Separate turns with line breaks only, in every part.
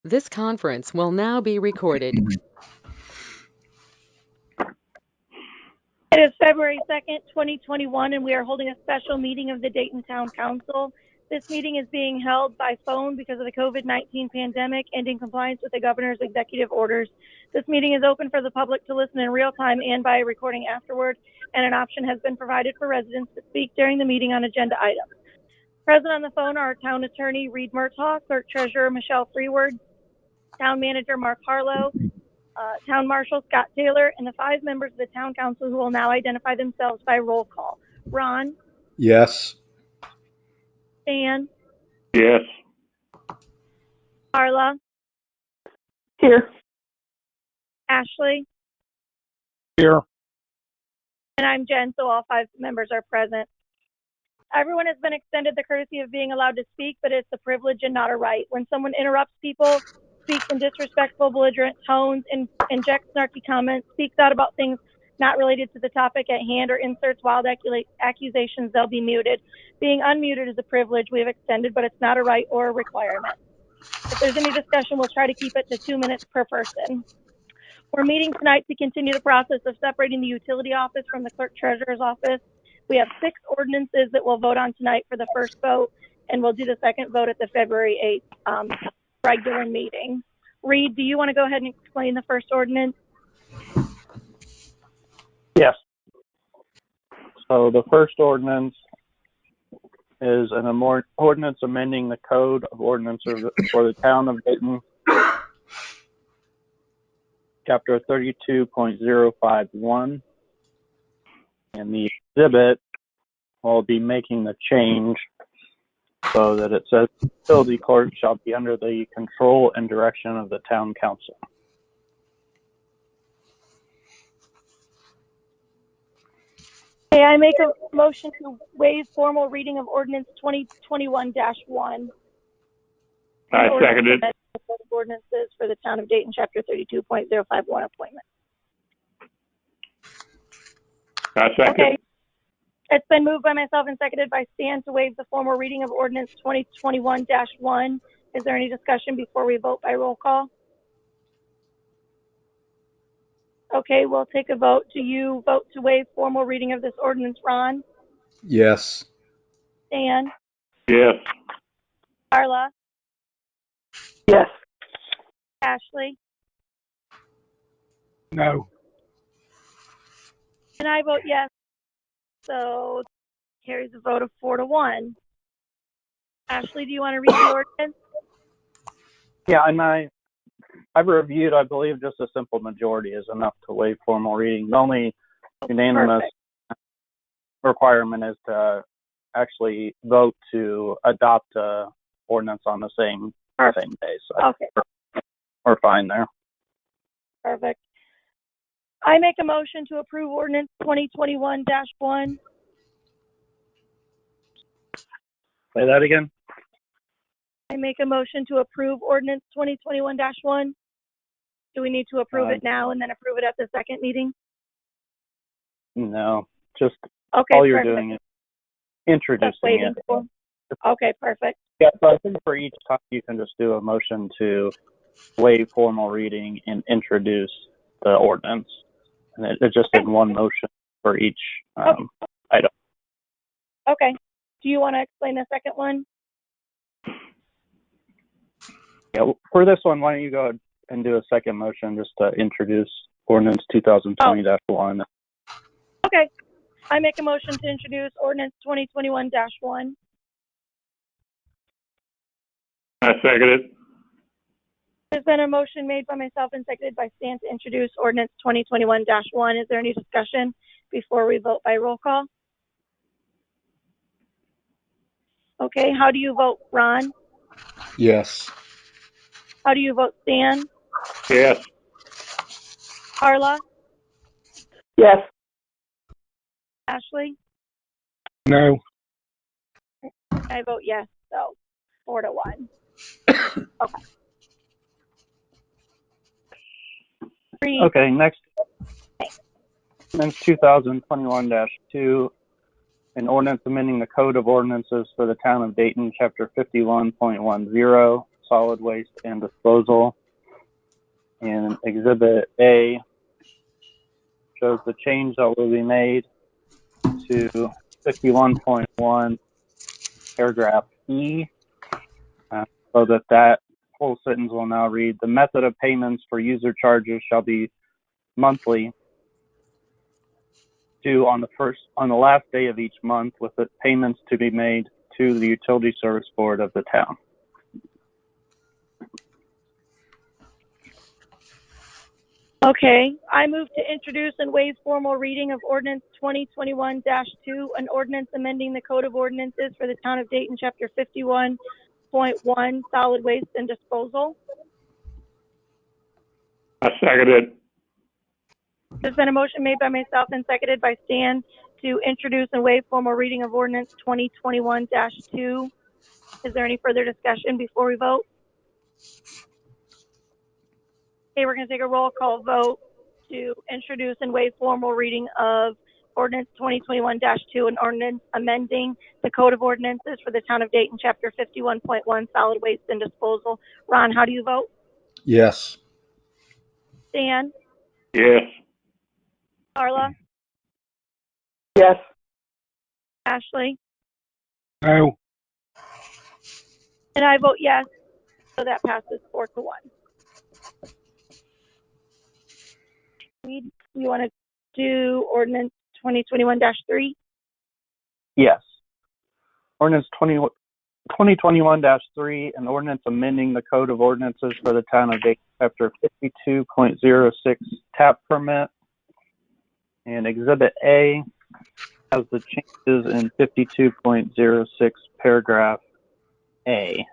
This conference will now be recorded.
It is February 2nd, 2021, and we are holding a special meeting of the Dayton Town Council. This meeting is being held by phone because of the COVID-19 pandemic and in compliance with the governor's executive orders. This meeting is open for the public to listen in real time and by recording afterward, and an option has been provided for residents to speak during the meeting on agenda items. Present on the phone are our Town Attorney Reed Murtaugh, Clerk Treasurer Michelle Freeward, Town Manager Mark Harlow, Town Marshal Scott Taylor, and the 5 members of the Town Council who will now identify themselves by roll call. Ron?
Yes.
Dan?
Yes.
Carla?
Here.
Ashley?
Here.
And I'm Jen, so all 5 members are present. Everyone has been extended the courtesy of being allowed to speak, but it's a privilege and not a right. When someone interrupts people, speaks in disrespectful, belligerent tones, and injects snarky comments, speaks out about things not related to the topic at hand, or inserts wild accusations, they'll be muted. Being unmuted is a privilege we have extended, but it's not a right or a requirement. If there's any discussion, we'll try to keep it to 2 minutes per person. We're meeting tonight to continue the process of separating the utility office from the clerk treasurer's office. We have 6 ordinances that we'll vote on tonight for the first vote, and we'll do the second vote at the February 8th regular meeting. Reed, do you want to go ahead and explain the first ordinance?
Yes. So the first ordinance is an ordinance amending the code of ordinances for the town of Dayton, chapter 32.051. And the exhibit will be making the change so that it says the utility clerk shall be under the control and direction of the town council.
Okay, I make a motion to waive formal reading of ordinance 2021-1.
I second it.
Ordinances for the town of Dayton, chapter 32.051 appointment.
I second.
Okay. It's been moved by myself and seconded by Stan to waive the formal reading of ordinance 2021-1. Is there any discussion before we vote by roll call? Okay, we'll take a vote. Do you vote to waive formal reading of this ordinance, Ron?
Yes.
Stan?
Yes.
Carla?
Yes.
Ashley?
No.
And I vote yes. So carries a vote of 4-1. Ashley, do you want to read the ordinance?
Yeah, and I've reviewed, I believe just a simple majority is enough to waive formal reading. The only unanimous requirement is to actually vote to adopt a ordinance on the same day. So
okay.
We're fine there.
Perfect. I make a motion to approve ordinance 2021-1.
Say that again?
I make a motion to approve ordinance 2021-1. Do we need to approve it now and then approve it at the second meeting?
No, just
Okay,
all you're
perfect.
doing is introducing it.
Okay, perfect.
Yeah, so I think for each time you can just do a motion to waive formal reading and introduce the ordinance. And it's just in one motion for each item.
Okay. Do you want to explain the second one?
Yeah, for this one, why don't you go ahead and do a second motion just to introduce ordinance 2020-1.
Okay. I make a motion to introduce ordinance 2021-1.
I second it.
There's been a motion made by myself and seconded by Stan to introduce ordinance 2021-1. Is there any discussion before we vote by roll call? Okay, how do you vote, Ron?
Yes.
How do you vote, Stan?
Yes.
Carla?
Yes.
Ashley?
No.
I vote yes, so 4-1. Okay.
Okay, next 2021-2, an ordinance amending the code of ordinances for the town of Dayton, chapter 51.10, solid waste and disposal. And Exhibit A shows the change that will be made to 51.1 paragraph E, so that whole sentence will now read, the method of payments for user charges shall be monthly, due on the last day of each month, with the payments to be made to the utility service board of the town.
Okay, I move to introduce and waive formal reading of ordinance 2021-2, an ordinance amending the code of ordinances for the town of Dayton, chapter 51.1, solid waste and disposal.
I second it.
There's been a motion made by myself and seconded by Stan to introduce and waive formal reading of ordinance 2021-2. Is there any further discussion before we vote? Okay, we're going to take a roll call vote to introduce and waive formal reading of ordinance 2021-2, an ordinance amending the code of ordinances for the town of Dayton, chapter 51.1, solid waste and disposal. Ron, how do you vote?
Yes.
Stan?
Yes.
Carla?
Yes.
Ashley?
No.
And I vote yes, so that passes 4-1. You want to do ordinance 2021-3?
Yes. Ordinance 2021-3, an ordinance amending the code of ordinances for the town of Dayton, chapter 52.06, tap permit. And Exhibit A has the changes in 52.06 paragraph A.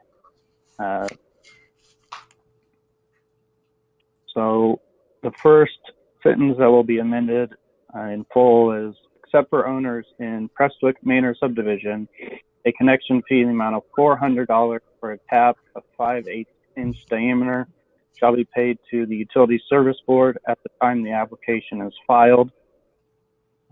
So the first sentence that will be amended in full is, except for owners in Prestwick Manor subdivision, a connection fee in the amount of $400 for a tap of 5/8 inch diameter shall be paid to the utility service board at the time the application is filed.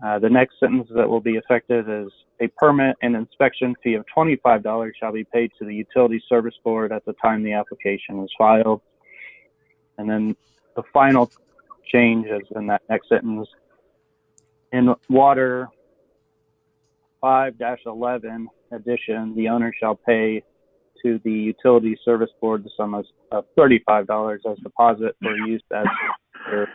The next sentence that will be affected is, a permit and inspection fee of $25 shall be paid to the utility service board at the time the application is filed. And then the final change is in that next sentence. In water 5-11 addition, the owner shall pay to the utility service board the sum of $35 as deposit for use as their.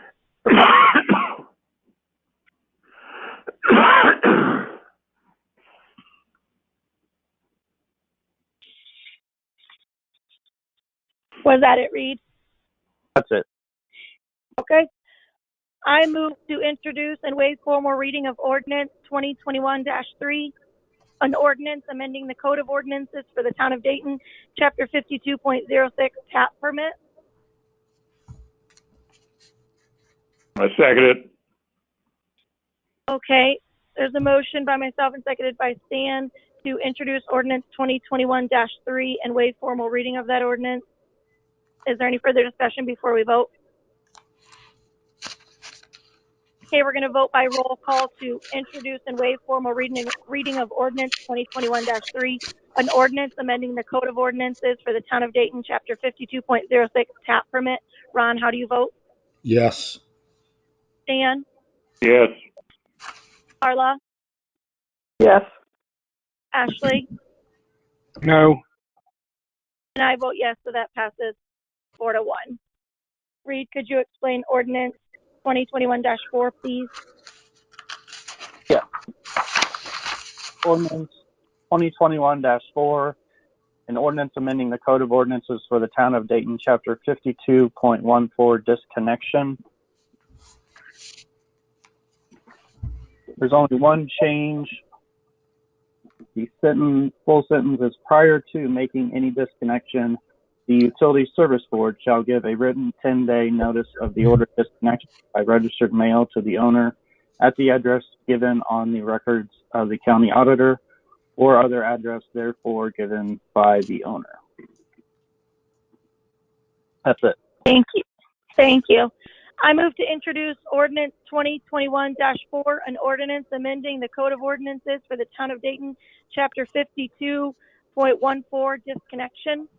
Was that it, Reed?
That's it.
Okay. I move to introduce and waive formal reading of ordinance 2021-3, an ordinance amending the code of ordinances for the town of Dayton, chapter 52.06, tap permit.
I second it.
Okay, there's a motion by myself and seconded by Stan to introduce ordinance 2021-3 and waive formal reading of that ordinance. Is there any further discussion before we vote? Okay, we're going to vote by roll call to introduce and waive formal reading of ordinance 2021-3, an ordinance amending the code of ordinances for the town of Dayton, chapter 52.06, tap permit. Ron, how do you vote?
Yes.
Stan?
Yes.
Carla?
Yes.
Ashley?
No.
And I vote yes, so that passes 4-1. Reed, could you explain ordinance 2021-4, please?
Yeah. Ordinance 2021-4, an ordinance amending the code of ordinances for the town of Dayton, chapter 52.14, disconnection. There's only one change. The full sentence is, prior to making any disconnection, the utility service board shall give a written 10-day notice of the order of disconnection by registered mail to the owner at the address given on the records of the county auditor or other address therefore given by the owner. That's it.
Thank you. Thank you. I move to introduce ordinance 2021-4, an ordinance amending the code of ordinances for the town of Dayton, chapter 52.14, disconnection.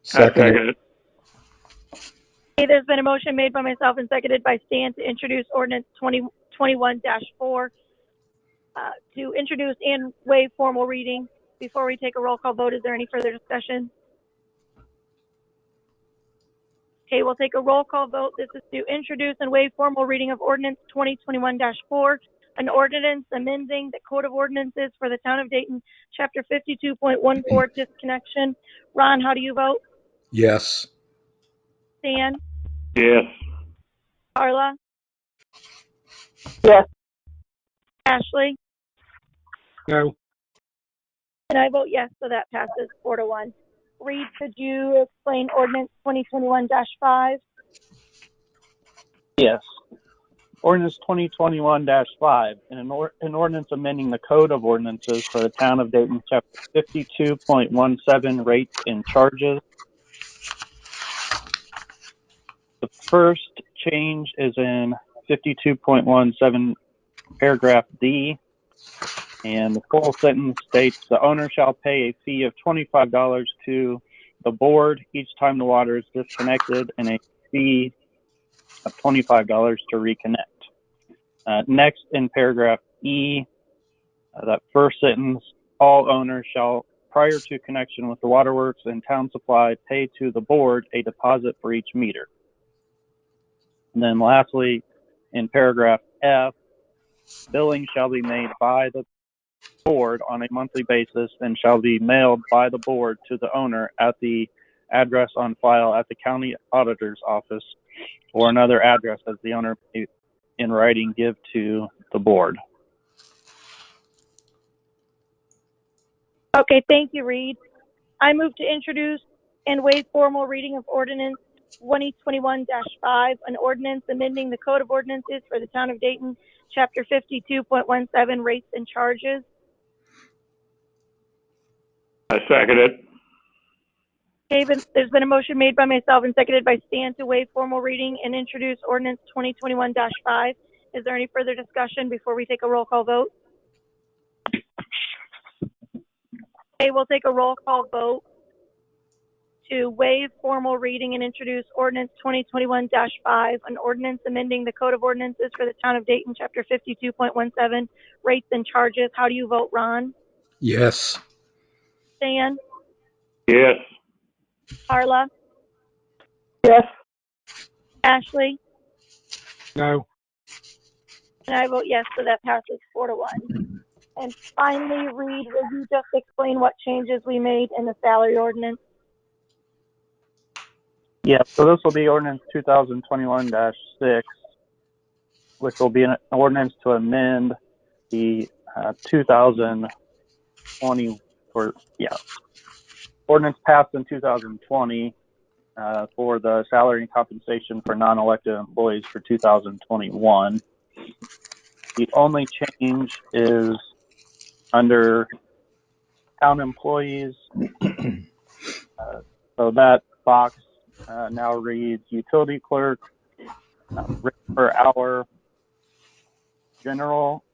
Second it.
second it.
Okay, there's been a motion made by myself and seconded by Stan to introduce ordinance 2021-4, to introduce and waive formal reading. Before we take a roll call vote, is there any further discussion? Okay, we'll take a roll call vote. This is to introduce and waive formal reading of ordinance 2021-4, an ordinance amending the Code of Ordinances for the Town of Dayton, Chapter 52.14, disconnection. Ron, how do you vote?
Yes.
Stan?
Yes,
Carla?
Yes.
Ashley?
No.
And I vote yes, so that passes 4-1. Reed, could you explain ordinance 2021-5?
Yes. Ordinance 2021-5, an ordinance amending the Code of Ordinances for the Town of Dayton, Chapter 52.17, rates and charges. The first change is in 52.17, paragraph D, and the full sentence states, the owner shall pay a fee of $25 to the board each time the water is disconnected, and a fee of $25 to reconnect. Next, in paragraph E, that first sentence, all owners shall, prior to connection with the waterworks and town supply, pay to the board a deposit for each meter. And then lastly, in paragraph F, billing shall be made by the board on a monthly basis and shall be mailed by the board to the owner at the address on file at the county auditor's office or another address as the owner may in writing give to the board.
Okay, thank you, Reed. I move to introduce and waive formal reading of ordinance 2021-5, an ordinance amending the Code of Ordinances for the Town of Dayton, Chapter 52.17, rates and charges.
I second it.
Okay, there's been a motion made by myself and seconded by Stan to waive formal reading and introduce ordinance 2021-5. Is there any further discussion before we take a roll call vote? Okay, we'll take a roll call vote to waive formal reading and introduce ordinance 2021-5, an ordinance amending the Code of Ordinances for the Town of Dayton, Chapter 52.17, rates and charges. How do you vote, Ron?
Yes.
Stan?
Yes,
Carla?
Yes.
Ashley?
No.
And I vote yes, so that passes 4-1. And finally, Reed, will you just explain what changes we made in the salary ordinance?
Yeah, so this will be ordinance 2021-6, which will be an ordinance to amend the 2020, ordinance passed in 2020 for the salary and compensation for non-elected employees for 2021. The only change is under town employees. So that box now reads utility clerk, rate per hour, general,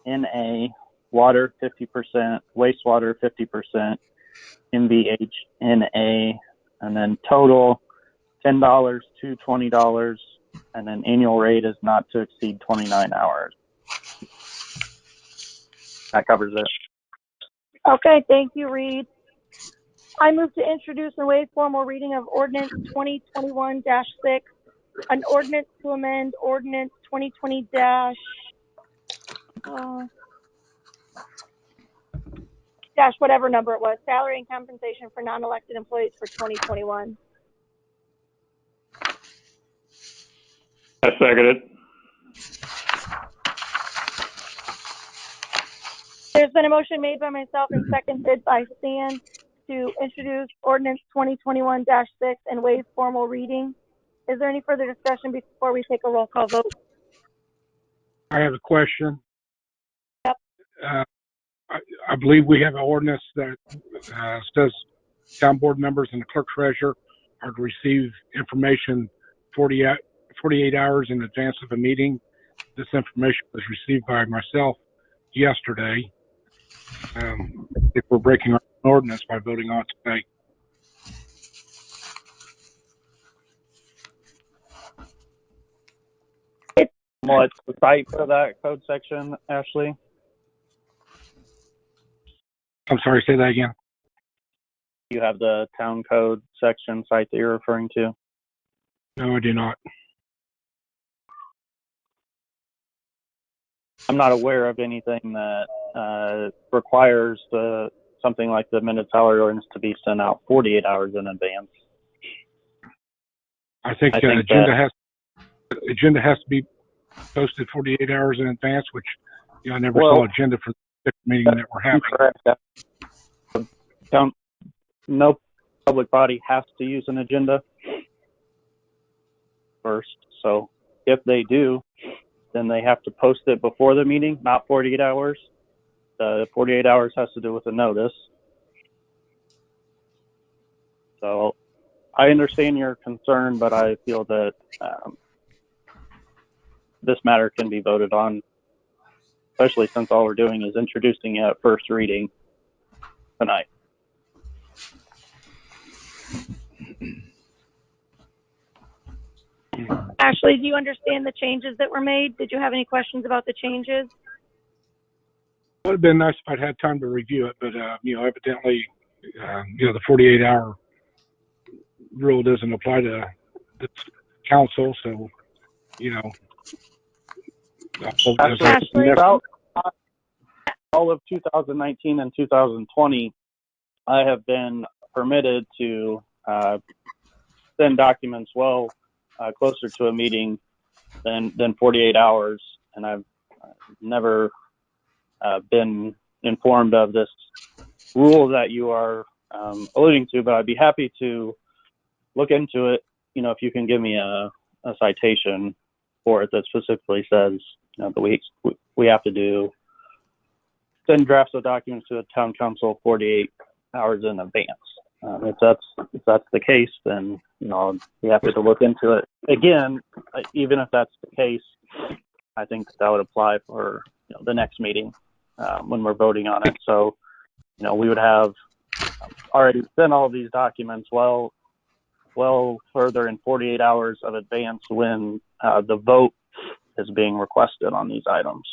NA, water 50%, wastewater 50%, MVH, NA, and then total $10 to $20, and then annual rate is not to exceed 29 hours. That covers it.
Okay, thank you, Reed. I move to introduce and waive formal reading of ordinance 2021-6, an ordinance to amend ordinance 2020- whatever number it was, salary and compensation for non-elected employees for 2021.
I second it.
There's been a motion made by myself and seconded by Stan to introduce ordinance 2021-6 and waive formal reading. Is there any further discussion before we take a roll call vote?
I have a question.
Yep.
I believe we have an ordinance that says town board members and the clerk treasurer are to receive information 48 hours in advance of a meeting. This information was received by myself yesterday. If we're breaking our ordinance by voting on it today.
What's the site for that code section, Ashley?
I'm sorry, say that again.
You have the town code section site that you're referring to?
No, I do not.
I'm not aware of anything that requires something like the minute salary ordinance to be sent out 48 hours in advance.
I think agenda has to be posted 48 hours in advance, which I never saw agenda for the meeting that we're having.
Correct. No public body has to use an agenda first. So if they do, then they have to post it before the meeting, not 48 hours. The 48 hours has to do with the notice. So I understand your concern, but I feel that this matter can be voted on, especially since all we're doing is introducing it at first reading tonight.
Ashley, do you understand the changes that were made? Did you have any questions about the changes?
It would have been nice if I'd had time to review it, but evidently, the 48-hour rule doesn't apply to the council, so
Ashley, all of 2019 and 2020, I have been permitted to send documents closer to a meeting than 48 hours, and I've never been informed of this rule that you are alluding to, but I'd be happy to look into it. If you can give me a citation for it that specifically says that we have to send drafts of documents to the town council 48 hours in advance. If that's the case, then we have to look into it again. Even if that's the case, I think that would apply for the next meeting when we're voting on it. So we would have already sent all of these documents well further in 48 hours of advance when the vote is being requested on these items.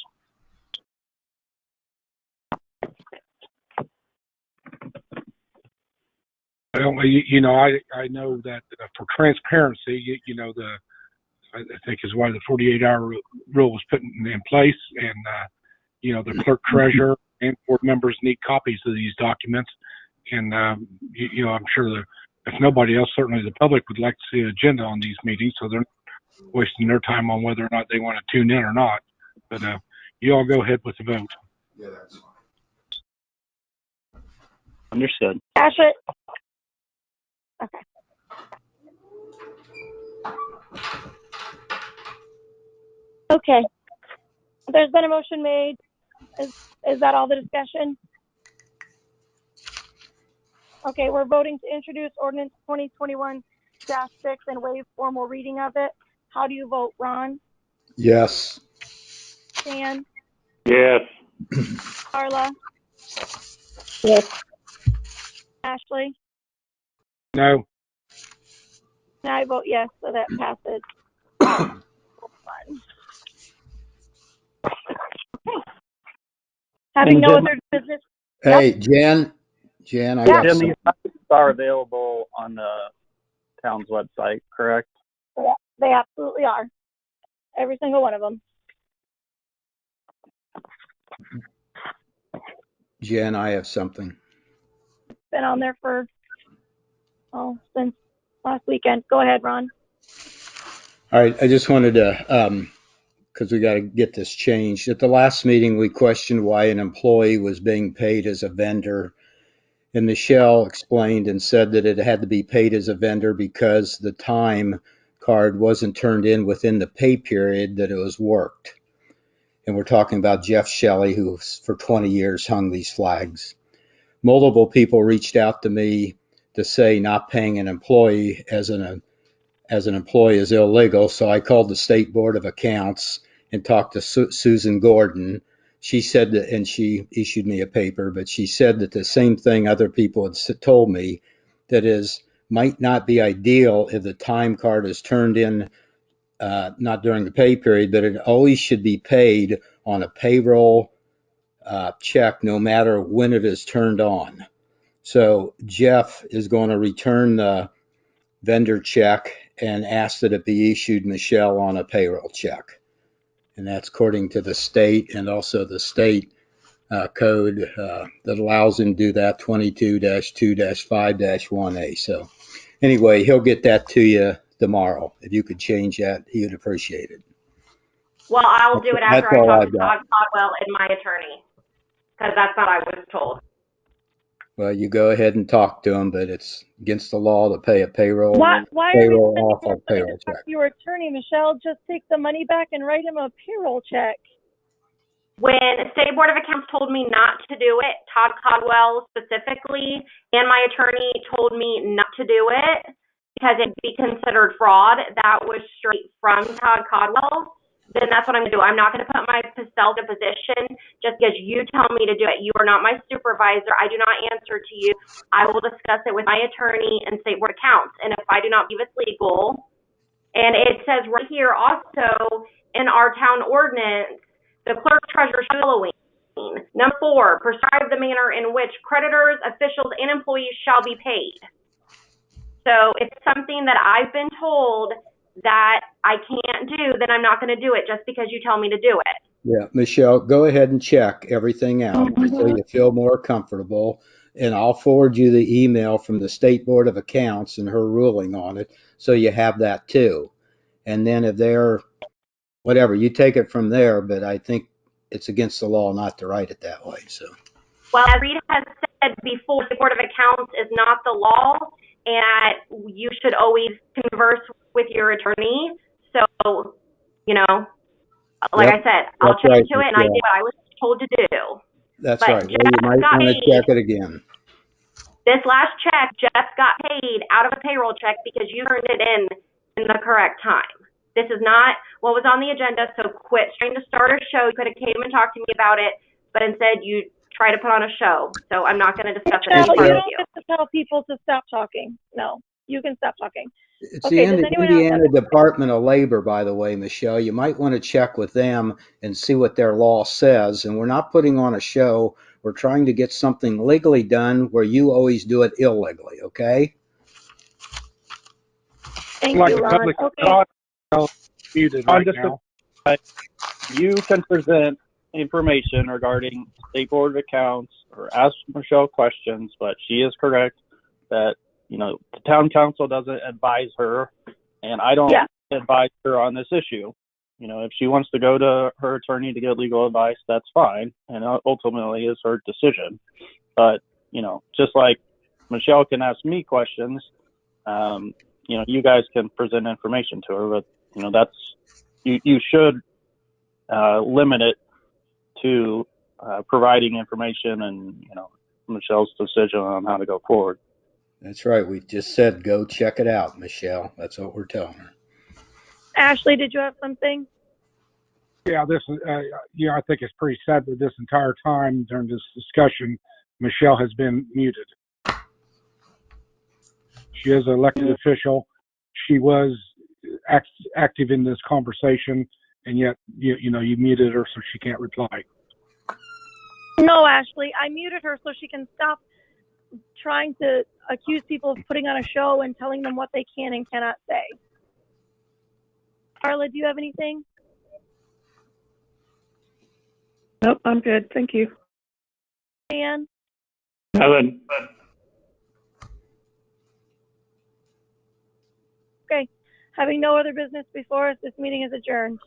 Well, I know that for transparency, I think is why the 48-hour rule was put in place, and the clerk treasurer and board members need copies of these documents, and I'm sure that if nobody else, certainly the public would like to see an agenda on these meetings, so they're not wasting their time on whether or not they want to tune in or not. But you all go ahead with the vote.
Yeah, that's fine.
Understood.
Ashley. Okay. Okay. There's been a motion made. Is that all the discussion? Okay, we're voting to introduce ordinance 2021-6 and waive formal reading of it. How do you vote, Ron?
Yes.
Dan?
Yes.
Carla?
Yes.
Ashley?
No.
And I vote yes, so that passes. Having no other business.
Hey, Jen, I got
Jen,
some.
these documents are available on the town's website, correct?
Yeah, they absolutely are. Every single one of them.
Jen, I have something.
Been on there for since last weekend. Go ahead, Ron.
All right, I just wanted to, because we got to get this changed. At the last meeting, we questioned why an employee was being paid as a vendor. And Michelle explained and said that it had to be paid as a vendor because the time card wasn't turned in within the pay period that it was worked. And we're talking about Jeff Shelley, who for 20 years hung these flags. Multiple people reached out to me to say not paying an employee as an employee is illegal. So I called the State Board of Accounts and talked to Susan Gordon. She said that, and she issued me a paper, but she said that the same thing other people had told me, that is, might not be ideal if the time card is turned in not during the pay period, but it always should be paid on a payroll check, no matter when it is turned on. So Jeff is going to return the vendor check and ask that it be issued Michelle on a payroll check. And that's according to the state and also the state code that allows him to do that, 22-2-5-1A. So anyway, he'll get that to you tomorrow. If you could change that, he would appreciate it.
Well, I'll do it after
That's
I
all
talk
I've
to
got.
Todd Caldwell and my attorney, because that's what I was told.
Well, you go ahead and talk to him, but it's against the law to pay a payroll
Why are we
payroll
spending
off
more
a
money
payroll
to talk
check.
to your attorney, Michelle? Just take the money back and write him a payroll check.
When the State Board of Accounts told me not to do it, Todd Caldwell specifically, and my attorney told me not to do it because it'd be considered fraud. That was straight from Todd Caldwell. Then that's what I'm going to do. I'm not going to put myself in a position just because you tell me to do it. You are not my supervisor. I do not answer to you. I will discuss it with my attorney and State Board of Accounts. And if I do not believe it's legal, and it says right here also in our town ordinance, the clerk treasurer shall Number 4, prescribe the manner in which creditors, officials, and employees shall be paid. So if it's something that I've been told that I can't do, then I'm not going to do it just because you tell me to do it.
Yeah, Michelle, go ahead and check everything out so you feel more comfortable. And I'll forward you the email from the State Board of Accounts and her ruling on it, so you have that too. And then if they're, whatever, you take it from there, but I think it's against the law not to write it that way, so.
Well, as Rita has said before, the Board of Accounts is not the law, and you should always converse with your attorney. So, you know, like
Yep,
I said, I'll
that's
check
right,
into it, and I
Michelle.
did what I was told to do.
That's
But
right. Well, you
Jeff
might
got
want to
paid.
check it again.
This last check, Jeff got paid out of a payroll check because you turned it in the correct time. This is not what was on the agenda, so quit trying to start a show. You could have came and talked to me about it, but instead you try to put on a show. So I'm not going to discuss it
Michelle,
anymore
you
with
don't
you.
get to tell people to stop talking. No, you can stop talking.
It's
Okay,
the
does anyone else
Indiana
have?
Department of Labor, by the way, Michelle. You might want to check with them and see what their law says. And we're not putting on a show. We're trying to get something legally done where you always do it illegally, okay?
Thank
Like
you,
the
Ron.
public,
Okay.
muted
On
right
just
now.
you can present information regarding State Board of Accounts or ask Michelle questions, but she is correct that, you know, the town council doesn't advise her, and I don't advise her on this issue. You know, if she wants to go to her attorney to get legal advice, that's fine, and ultimately is her decision. But, you know, just like Michelle can ask me questions, you know, you guys can present information to her, but, you know, that's, you should limit it to providing information and, you know, Michelle's decision on how to go forward.
That's right. We just said go check it out, Michelle. That's what we're telling her.
Ashley, did you have something?
Yeah, this is, I think it's pretty sad that this entire time during this discussion, Michelle has been muted. She is an elected official. She was active in this conversation, and yet, you muted her so she can't reply.
No, Ashley, I muted her so she can stop trying to accuse people of putting on a show and telling them what they can and cannot say. Carla, do you have anything?
Nope, I'm good. Thank you.
Dan?
Nothing.
Okay. Having no other business before us, this meeting is adjourned.